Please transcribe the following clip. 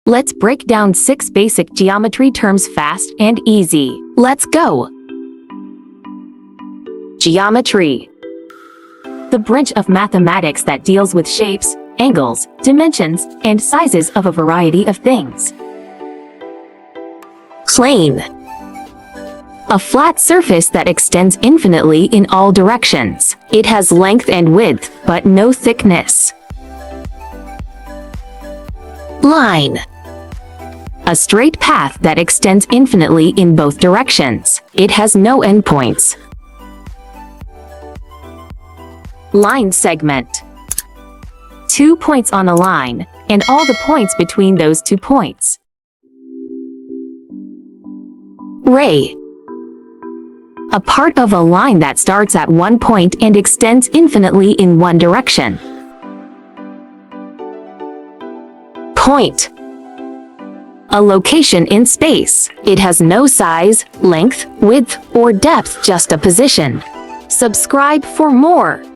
Let's break down 6 basic geometry terms fast and easy. Let's go! Geometry. The branch of mathematics that deals with shapes, angles, dimensions, and sizes of a variety of things. Plane. A flat surface that extends infinitely in all directions. It has length and width, but no thickness. Line. A straight path that extends infinitely in both directions. It has no endpoints. Line segment. 2 points on a line, and all the points between those 2 points. Ray. A part of a line that starts at one point and extends infinitely in one direction. Point. A location in space. It has no size, length, width, or depth, just a position. Subscribe for more.